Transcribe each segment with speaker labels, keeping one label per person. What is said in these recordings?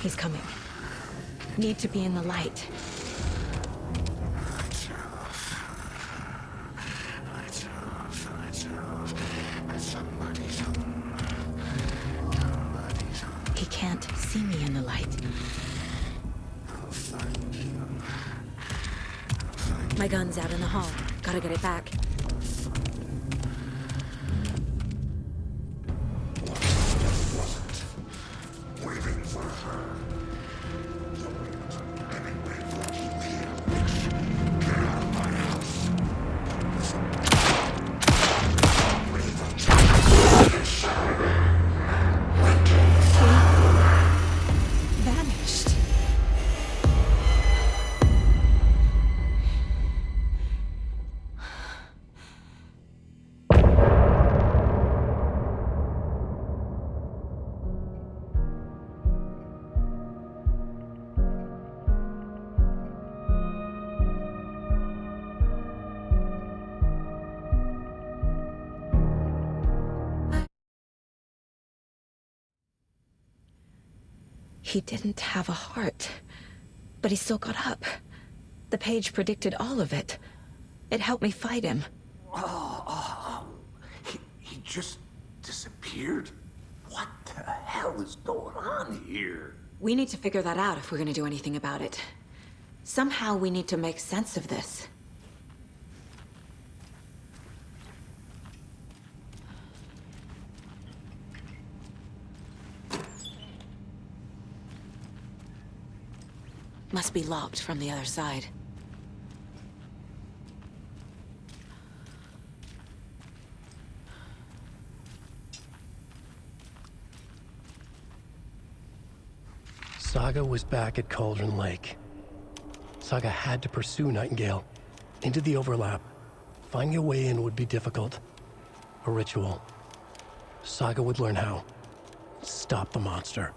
Speaker 1: He's coming. Need to be in the light. He can't see me in the light. My gun's out in the hall. Gotta get it back. He didn't have a heart, but he still got up. The page predicted all of it. It helped me fight him.
Speaker 2: He just disappeared? What the hell is going on here?
Speaker 1: We need to figure that out if we're gonna do anything about it. Somehow we need to make sense of this. Must be locked from the other side.
Speaker 3: Saga was back at Coldrain Lake. Saga had to pursue Nightingale into the overlap. Finding a way in would be difficult. A ritual. Saga would learn how. Stop the monster.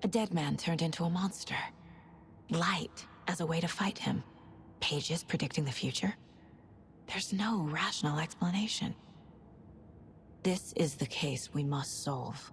Speaker 1: A dead man turned into a monster. Light as a way to fight him. Pages predicting the future. There's no rational explanation. This is the case we must solve.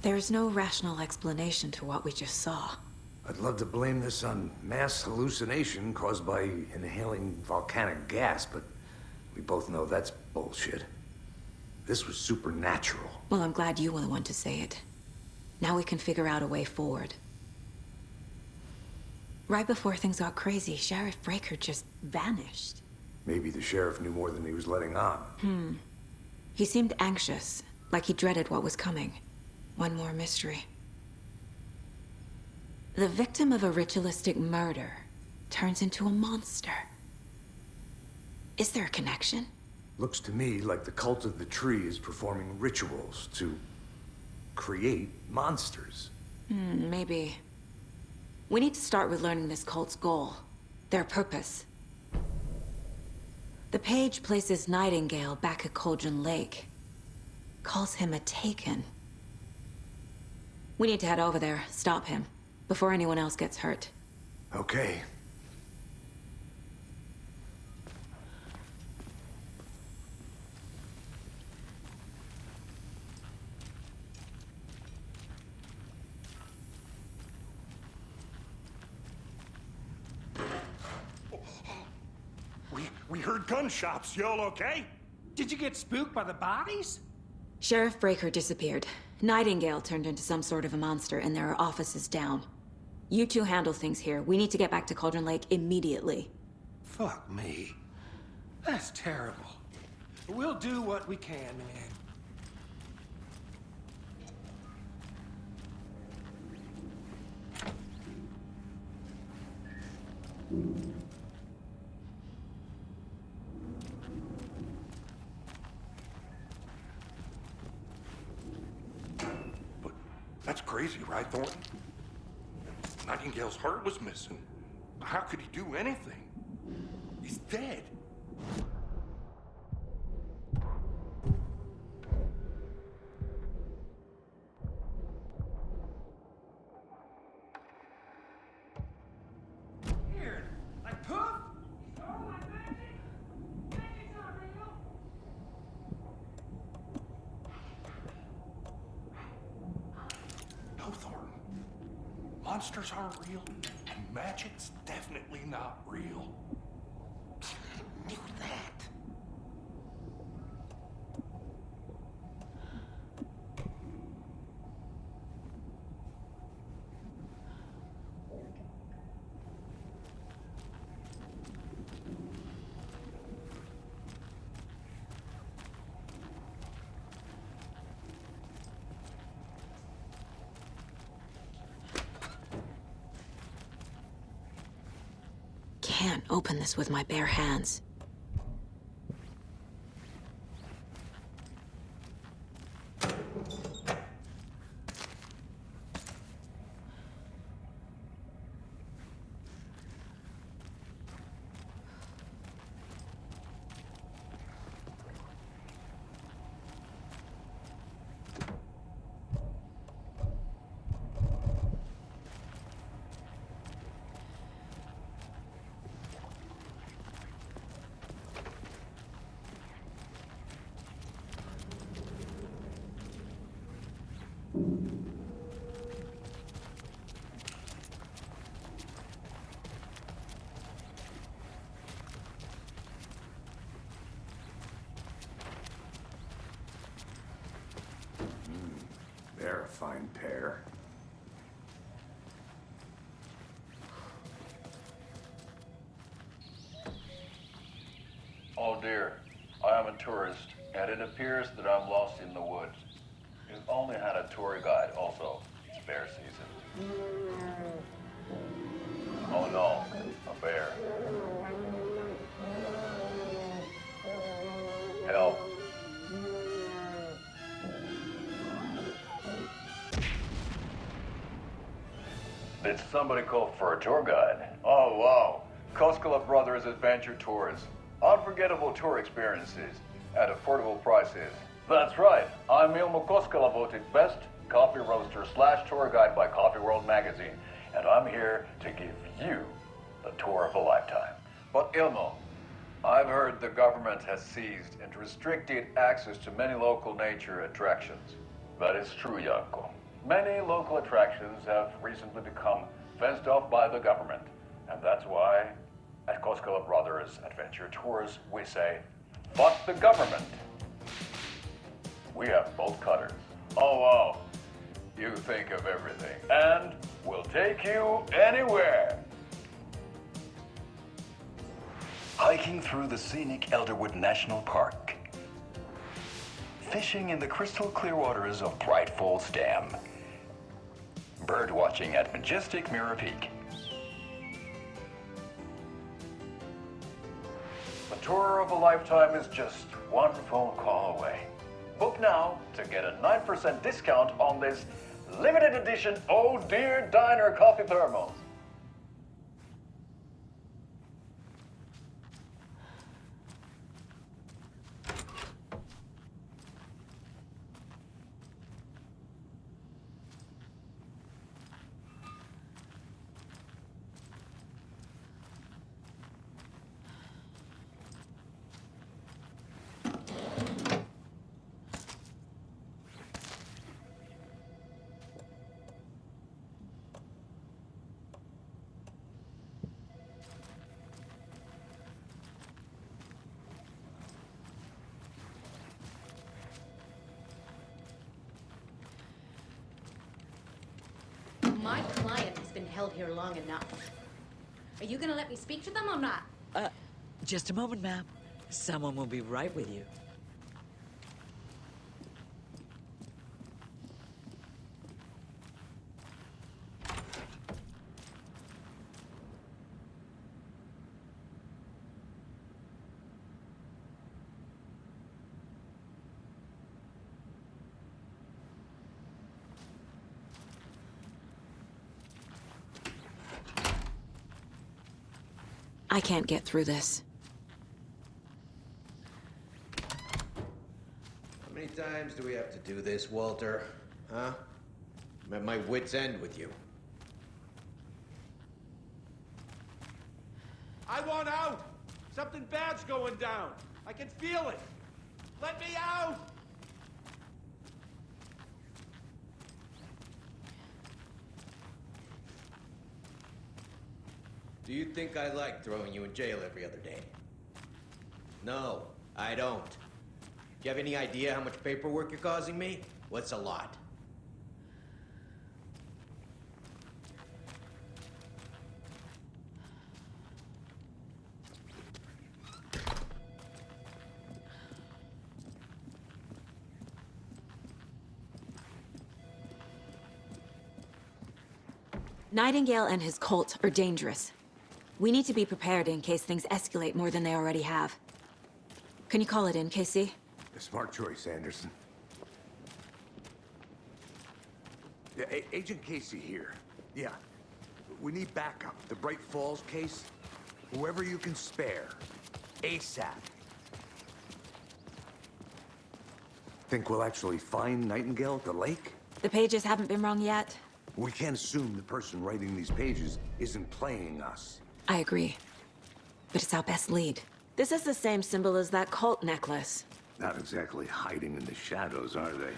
Speaker 1: There's no rational explanation to what we just saw.
Speaker 2: I'd love to blame this on mass hallucination caused by inhaling volcanic gas, but we both know that's bullshit. This was supernatural.
Speaker 1: Well, I'm glad you were the one to say it. Now we can figure out a way forward. Right before things got crazy, Sheriff Breaker just vanished.
Speaker 2: Maybe the sheriff knew more than he was letting on.
Speaker 1: He seemed anxious, like he dreaded what was coming. One more mystery. The victim of a ritualistic murder turns into a monster. Is there a connection?
Speaker 2: Looks to me like the cult of the tree is performing rituals to create monsters.
Speaker 1: Maybe. We need to start with learning this cult's goal, their purpose. The page places Nightingale back at Coldrain Lake. Calls him a Taken. We need to head over there, stop him, before anyone else gets hurt.
Speaker 2: Okay.
Speaker 4: We heard gunshots. Y'all okay?
Speaker 5: Did you get spooked by the bodies?
Speaker 1: Sheriff Breaker disappeared. Nightingale turned into some sort of a monster, and there are offices down. You two handle things here. We need to get back to Cauldron Lake immediately.
Speaker 5: Fuck me. That's terrible. We'll do what we can, man.
Speaker 4: But that's crazy, right, Thornton? Nightingale's heart was missing. How could he do anything? He's dead.
Speaker 5: Weird. Like poof? Oh, my magic! Magic's not real.
Speaker 4: No, Thornton. Monsters aren't real, and magic's definitely not real. Knew that.
Speaker 1: Can't open this with my bare hands.
Speaker 2: They're a fine pair.
Speaker 6: Oh dear, I am a tourist, and it appears that I'm lost in the woods. You've only had a tour guide also. It's bear season. Oh no, a bear. Help. Did somebody call for a tour guide? Oh wow, Koskela Brothers Adventure Tours. Unforgettable tour experiences at affordable prices. That's right, I'm Ilmo Koskela, voted best coffee roaster / tour guide by Coffee World magazine, and I'm here to give you the tour of a lifetime. But Ilmo, I've heard the government has seized and restricted access to many local nature attractions. That is true, Janko. Many local attractions have recently become fenced off by the government, and that's why at Koskela Brothers Adventure Tours we say, fuck the government. We have bolt cutters. Oh wow, you think of everything, and we'll take you anywhere. Hiking through the scenic Elderwood National Park. Fishing in the crystal clear waters of Braight Fолls Dam. Bird watching at majestic Mirror Peak. The tour of a lifetime is just one phone call away. Book now to get a 9% discount on this limited edition Oh Dear Diner coffee thermos.
Speaker 7: held here long enough. Are you gonna let me speak to them or not?
Speaker 8: Just a moment, ma'am. Someone will be right with you.
Speaker 1: I can't get through this.
Speaker 9: How many times do we have to do this, Walter? Huh? I'm at my wit's end with you.
Speaker 5: I want out! Something bad's going down. I can feel it. Let me out!
Speaker 9: Do you think I like throwing you in jail every other day? No, I don't. Do you have any idea how much paperwork you're causing me? What's a lot?
Speaker 1: Nightingale and his cult are dangerous. We need to be prepared in case things escalate more than they already have. Can you call it in, KC?
Speaker 2: A smart choice, Anderson. Yeah, Agent Casey here. Yeah. We need backup. The Braight Fall's case. Whoever you can spare. ASAP. Think we'll actually find Nightingale at the lake?
Speaker 1: The pages haven't been wrong yet.
Speaker 2: We can't assume the person writing these pages isn't playing us.
Speaker 1: I agree. But it's our best lead. This is the same symbol as that cult necklace.
Speaker 2: Not exactly hiding in the shadows, are they?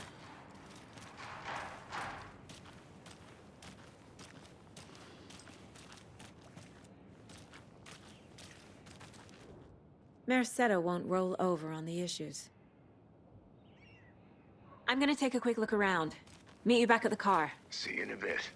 Speaker 1: Mercado won't roll over on the issues. I'm gonna take a quick look around. Meet you back at the car.
Speaker 2: See you in a bit.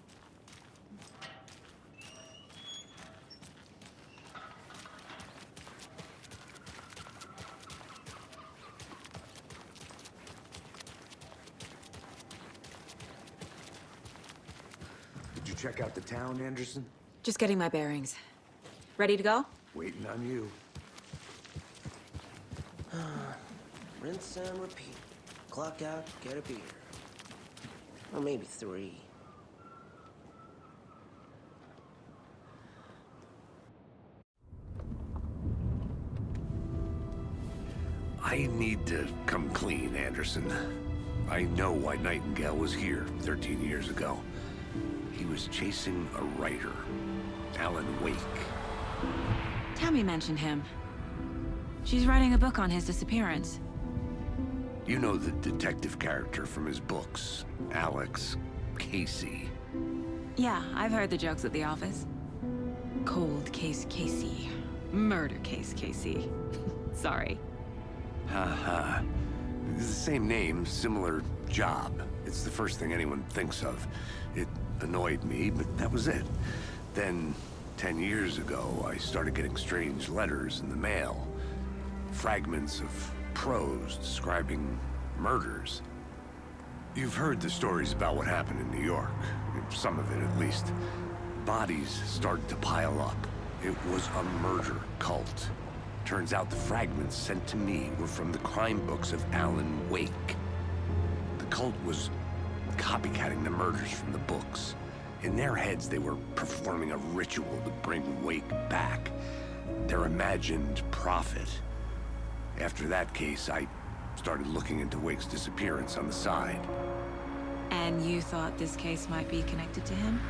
Speaker 2: Did you check out the town, Anderson?
Speaker 1: Just getting my bearings. Ready to go?
Speaker 2: Waiting on you.
Speaker 10: Rinse and repeat. Clock out, get a beer. Or maybe 3.
Speaker 2: I need to come clean, Anderson. I know why Nightingale was here 13 years ago. He was chasing a writer, Alan Wake.
Speaker 1: Tammy mentioned him. She's writing a book on his disappearance.
Speaker 2: You know the detective character from his books, Alex Casey.
Speaker 1: Yeah, I've heard the jokes at the office. Cold case Casey. Murder case Casey. Sorry.
Speaker 2: Ha. It's the same name, similar job. It's the first thing anyone thinks of. It annoyed me, but that was it. Then, 10 years ago, I started getting strange letters in the mail. Fragments of prose describing murders. You've heard the stories about what happened in New York. Some of it, at least. Bodies started to pile up. It was a murder cult. Turns out the fragments sent to me were from the crime books of Alan Wake. The cult was copycatting the murders from the books. In their heads, they were performing a ritual to bring Wake back. Their imagined prophet. After that case, I started looking into Wake's disappearance on the side.
Speaker 1: And you thought this case might be connected to him?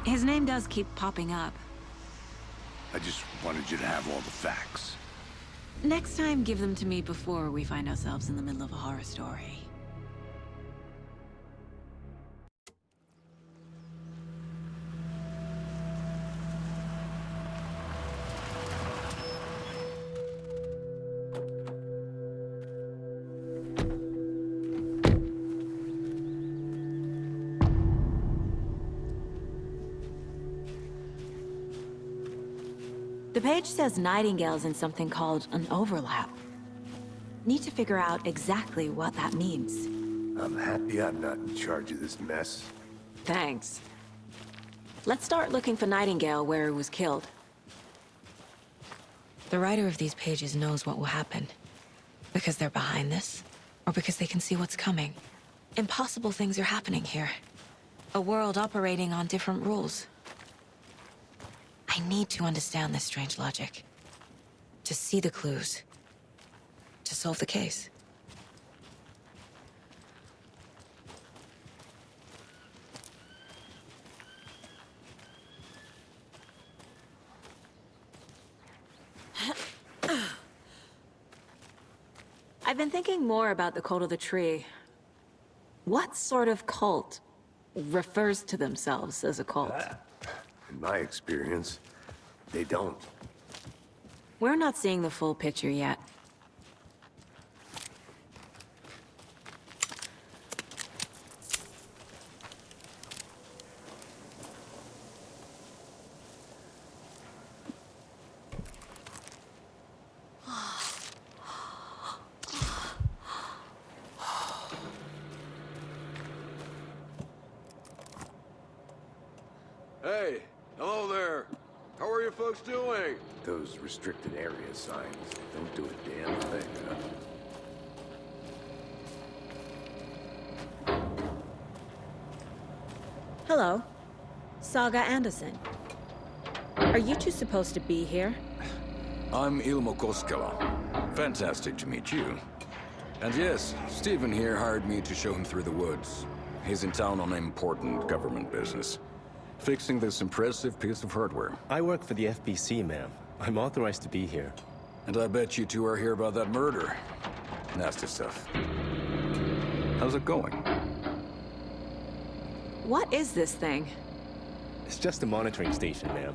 Speaker 1: His name does keep popping up.
Speaker 2: I just wanted you to have all the facts.
Speaker 1: Next time, give them to me before we find ourselves in the middle of a horror story. The page says nightingales in something called an overlap. Need to figure out exactly what that means.
Speaker 2: I'm happy I'm not in charge of this mess.
Speaker 1: Thanks. Let's start looking for Nightingale where he was killed. The writer of these pages knows what will happen. Because they're behind this, or because they can see what's coming. Impossible things are happening here. A world operating on different rules. I need to understand this strange logic. To see the clues. To solve the case. I've been thinking more about the cult of the tree. What sort of cult refers to themselves as a cult?
Speaker 2: In my experience, they don't.
Speaker 1: We're not seeing the full picture yet.
Speaker 6: Hey, hello there. How are you folks doing?
Speaker 2: Those restricted area signs don't do a damn thing, huh?
Speaker 1: Hello. Saga Anderson. Are you two supposed to be here?
Speaker 11: I'm Ilmo Koskela. Fantastic to meet you. And yes, Stephen here hired me to show him through the woods. He's in town on important government business. Fixing this impressive piece of hardware.
Speaker 12: I work for the FBC, ma'am. I'm authorized to be here.
Speaker 11: And I bet you two are here about that murder. Nasty stuff. How's it going?
Speaker 1: What is this thing?
Speaker 12: It's just a monitoring station, ma'am.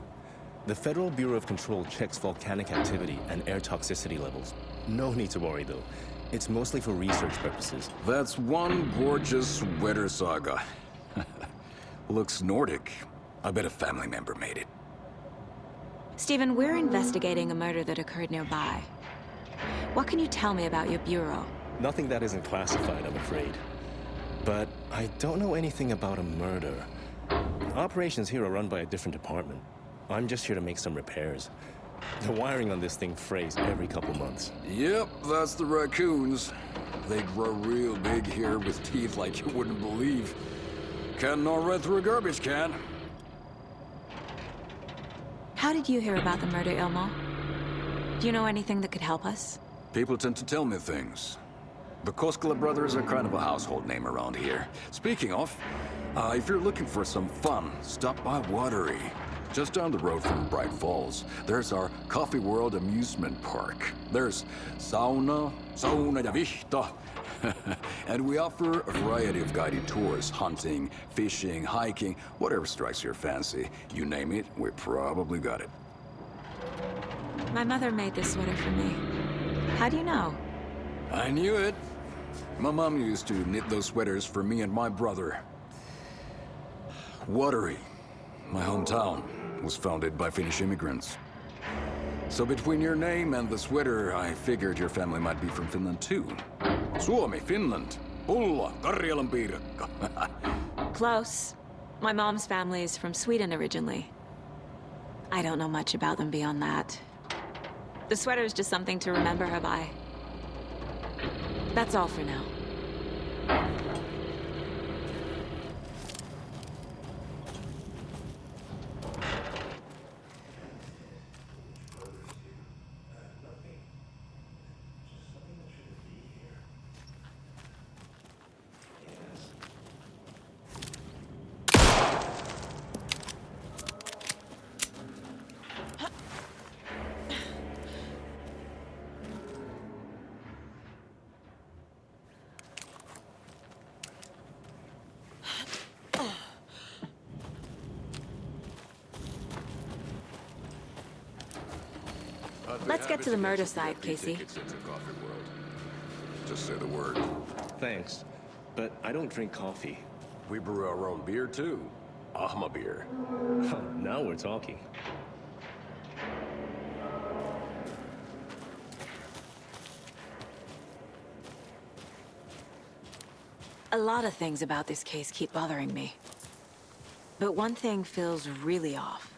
Speaker 12: The Federal Bureau of Control checks volcanic activity and air toxicity levels. No need to worry, though. It's mostly for research purposes.
Speaker 11: That's one gorgeous sweater, Saga. Looks Nordic. I bet a family member made it.
Speaker 1: Stephen, we're investigating a murder that occurred nearby. What can you tell me about your bureau?
Speaker 12: Nothing that isn't classified, I'm afraid. But I don't know anything about a murder. Operations here are run by a different department. I'm just here to make some repairs. The wiring on this thing frays every couple months.
Speaker 11: Yep, that's the raccoons. They grow real big here with teeth like you wouldn't believe. Can't gnaw right through a garbage can.
Speaker 1: How did you hear about the murder, Ilmo? Do you know anything that could help us?
Speaker 11: People tend to tell me things. The Koskela brothers are kind of a household name around here. Speaking of, if you're looking for some fun, stop by Watery. Just down the road from Braitt Fawlls, there's our Coffee World amusement park. There's sauna ja vihto. And we offer a variety of guided tours, hunting, fishing, hiking, whatever strikes your fancy. You name it, we probably got it.
Speaker 1: My mother made this sweater for me. How do you know?
Speaker 11: I knew it. My mom used to knit those sweaters for me and my brother. Watery, my hometown, was founded by Finnish immigrants. So between your name and the sweater, I figured your family might be from Finland too. Suomi, Finland. Pulla, Karjalan piirakka.
Speaker 1: Close. My mom's family is from Sweden originally. I don't know much about them beyond that. The sweater is just something to remember her by. That's all for now. Let's get to the murder site, Casey.
Speaker 11: Just say the word.
Speaker 12: Thanks, but I don't drink coffee.
Speaker 11: We brew our own beer too. Ahma beer.
Speaker 12: Now we're talking.
Speaker 1: A lot of things about this case keep bothering me. But one thing feels really off.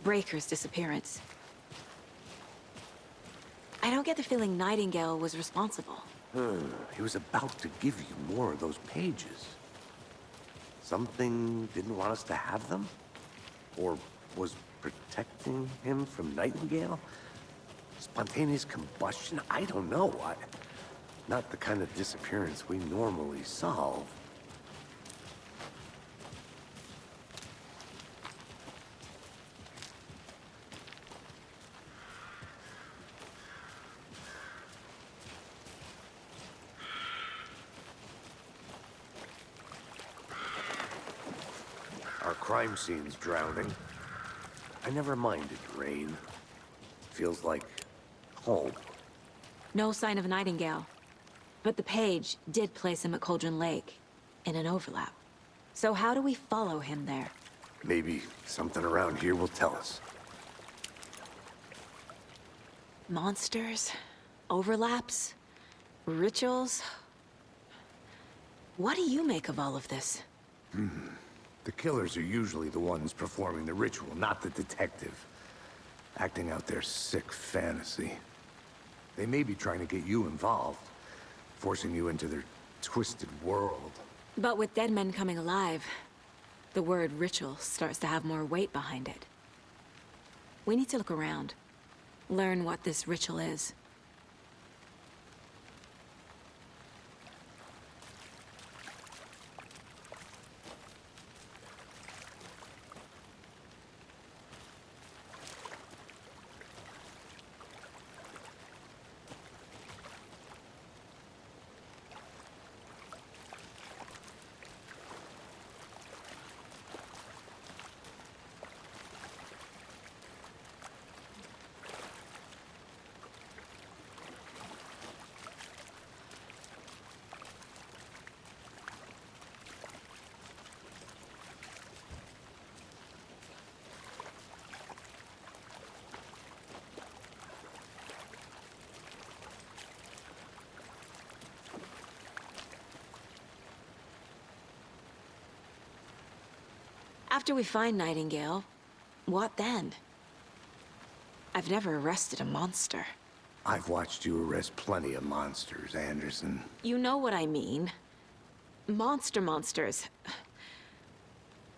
Speaker 1: Breaker's disappearance. I don't get the feeling Nightingale was responsible.
Speaker 2: He was about to give you more of those pages. Something didn't want us to have them? Or was protecting him from Nightingale? Spontaneous combustion? I don't know. Not the kind of disappearance we normally solve. Our crime scene's drowning. I never minded rain. Feels like home.
Speaker 1: No sign of Nightingale. But the page did place him at Coldrain Lake, in an overlap. So how do we follow him there?
Speaker 2: Maybe something around here will tell us.
Speaker 1: Monsters? Overlaps? Rituals? What do you make of all of this?
Speaker 2: The killers are usually the ones performing the ritual, not the detective. Acting out their sick fantasy. They may be trying to get you involved, forcing you into their twisted world.
Speaker 1: But with dead men coming alive, the word ritual starts to have more weight behind it. We need to look around, learn what this ritual is. After we find Nightingale, what then? I've never arrested a monster.
Speaker 2: I've watched you arrest plenty of monsters, Anderson.
Speaker 1: You know what I mean. Monsters.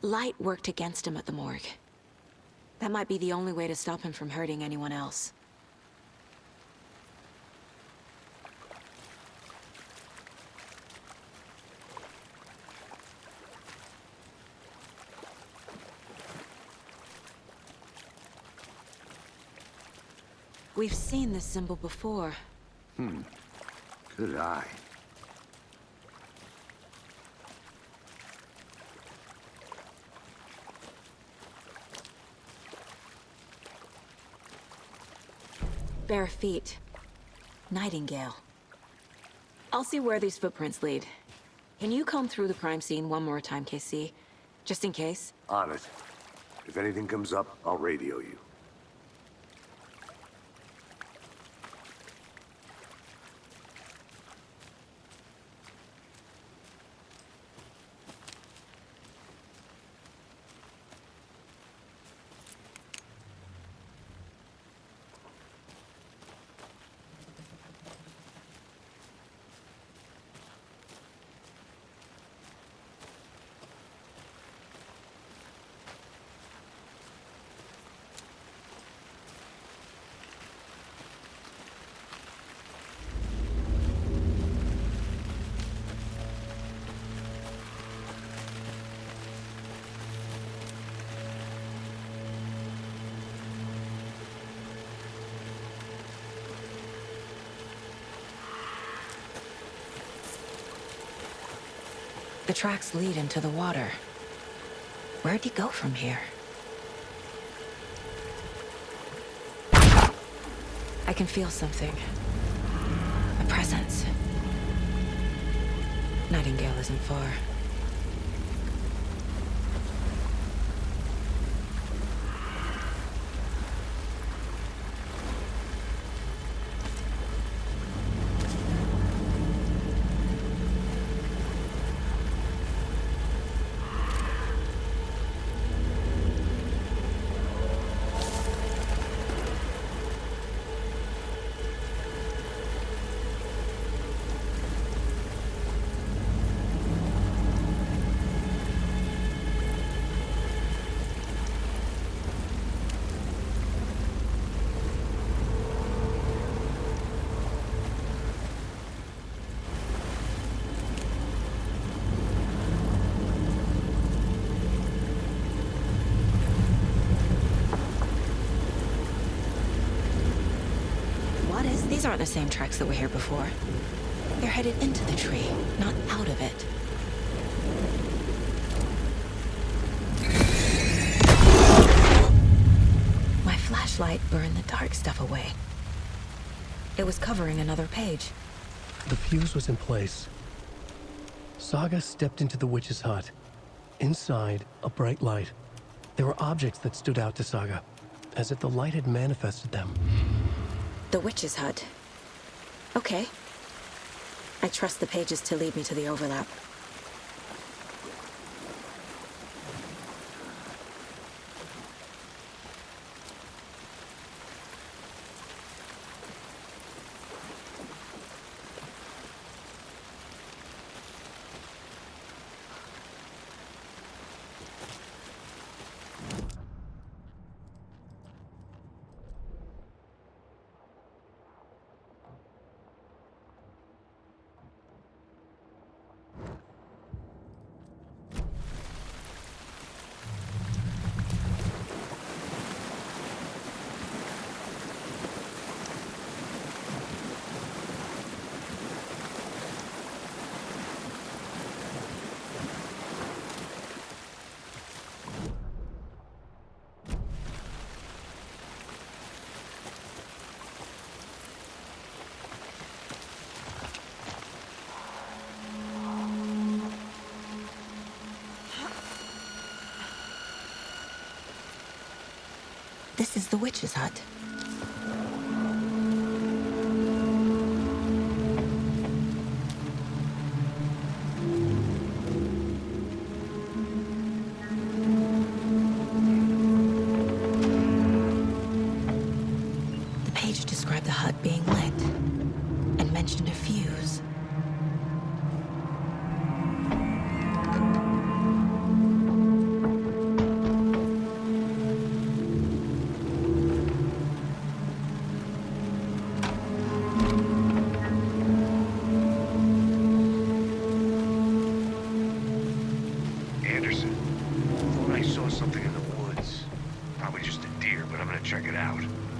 Speaker 1: Light worked against him at the morgue. That might be the only way to stop him from hurting anyone else. We've seen this symbol before.
Speaker 2: Good eye.
Speaker 1: Bare feet. Nightingale. I'll see where these footprints lead. Can you comb through the crime scene one more time, KC? Just in case?
Speaker 2: On it. If anything comes up, I'll radio you.
Speaker 1: The tracks lead into the water. Where'd he go from here? I can feel something. A presence. Nightingale isn't far. honest, these aren't the same tracks that were here before. They're headed into the tree, not out of it. My flashlight burned the dark stuff away. It was covering another page.
Speaker 3: The fuse was in place. Saga stepped into the witch's hut. Inside, a bright light. There were objects that stood out to Saga, as if the light had manifested them.
Speaker 1: The witch's hut. Okay. I trust the pages to lead me to the overlap. This is the witch's hut. The page described the hut being lit and mentioned a fuse.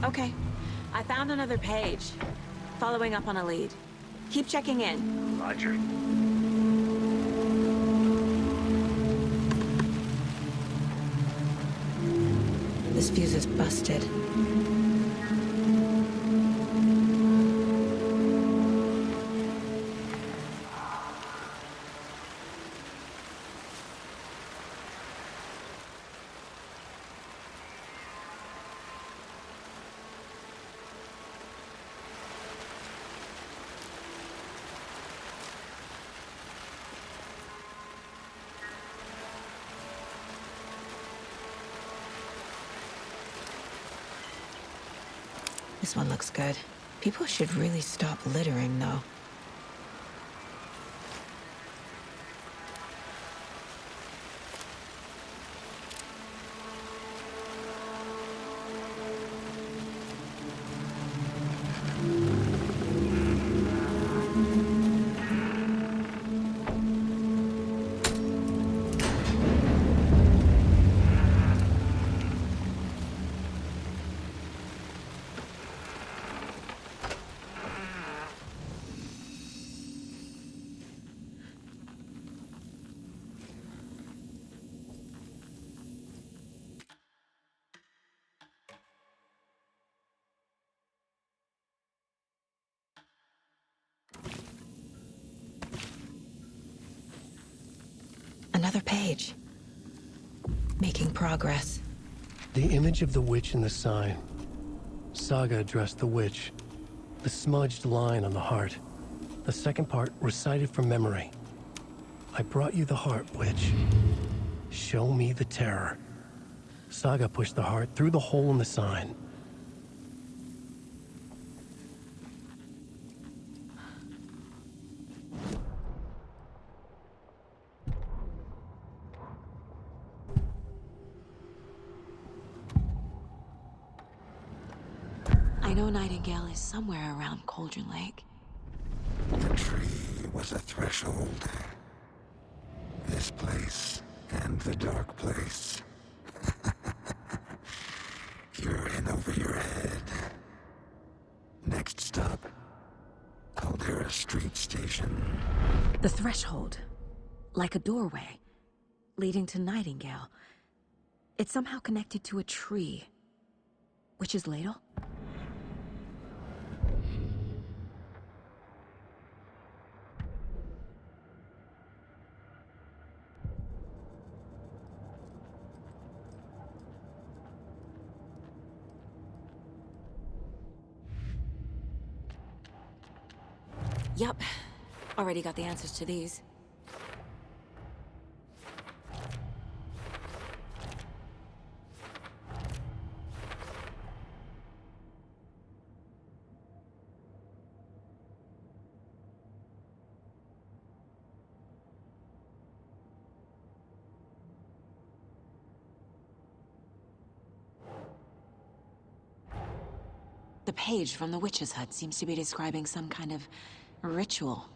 Speaker 1: Okay. I found another page. Following up on a lead. Keep checking in.
Speaker 2: Roger.
Speaker 1: This fuse is busted. This one looks good. People should really stop littering, though. Another page. Making progress.
Speaker 3: The image of the witch in the sign. Saga addressed the witch. The smudged line on the heart. The second part recited from memory. I brought you the heart, witch. Show me the terror. Saga pushed the heart through the hole in the sign.
Speaker 1: I know Nightingale is somewhere around Cauldron Lake.
Speaker 13: The tree was a threshold. This place and the dark place. You're in over your head. Next stop, Caldera Street Station.
Speaker 1: The threshold. Like a doorway. Leading to Nightingale. It's somehow connected to a tree. Witch's ladle? Yup. Already got the answers to these. The page from the witch's hut seems to be describing some kind of ritual.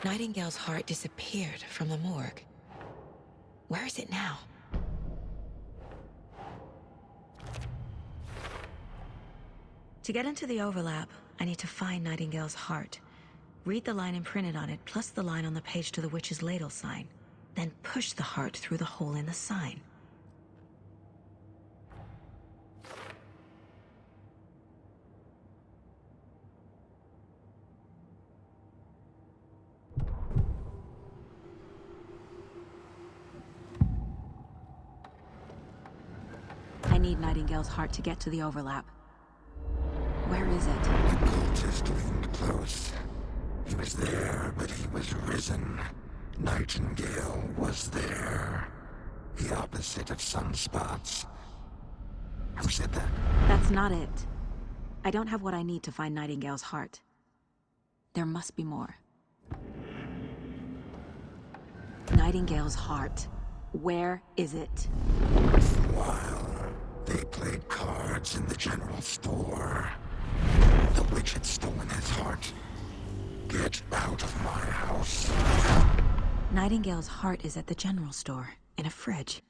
Speaker 1: Nightingale's heart disappeared from the morgue. Where is it now? To get into the overlap, I need to find Nightingale's heart. Read the line imprinted on it, plus the line on the page to the witch's ladle sign. Then push the heart through the hole in the sign. I need Nightingale's heart to get to the overlap. Where is it?
Speaker 13: The cultist leaned close. He was there, but he was risen. Nightingale was there. The opposite of sunspots. Who said that?
Speaker 1: That's not it. I don't have what I need to find Nightingale's heart. There must be more. Nightingale's heart. Where is it?
Speaker 13: While they played cards in the general store, the witch had stolen his heart. Get out of my house.
Speaker 1: Nightingale's heart is at the general store, in a fridge.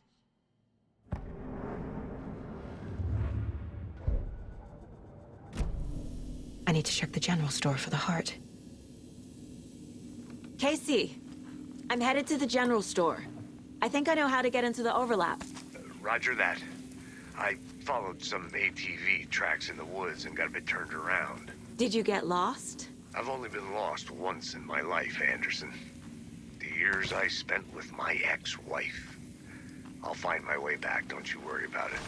Speaker 1: I need to check the general store for the heart. Casey, I'm headed to the general store. I think I know how to get into the overlap.
Speaker 2: Roger that. I followed some ATV tracks in the woods and got a bit turned around.
Speaker 1: Did you get lost?
Speaker 2: I've only been lost once in my life, Anderson. The years I spent with my ex-wife. I'll find my way back, don't you worry about it.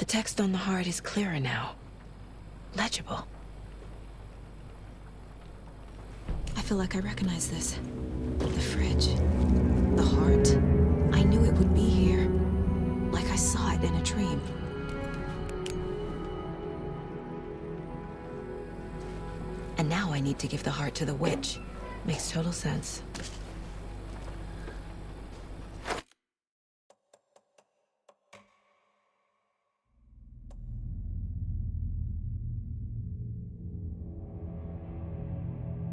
Speaker 1: text on the heart is clearer now. Legible. I feel like I recognize this. The fridge. The heart. I knew it would be here. Like I saw it in a dream. And now I need to give the heart to the witch. Makes total sense.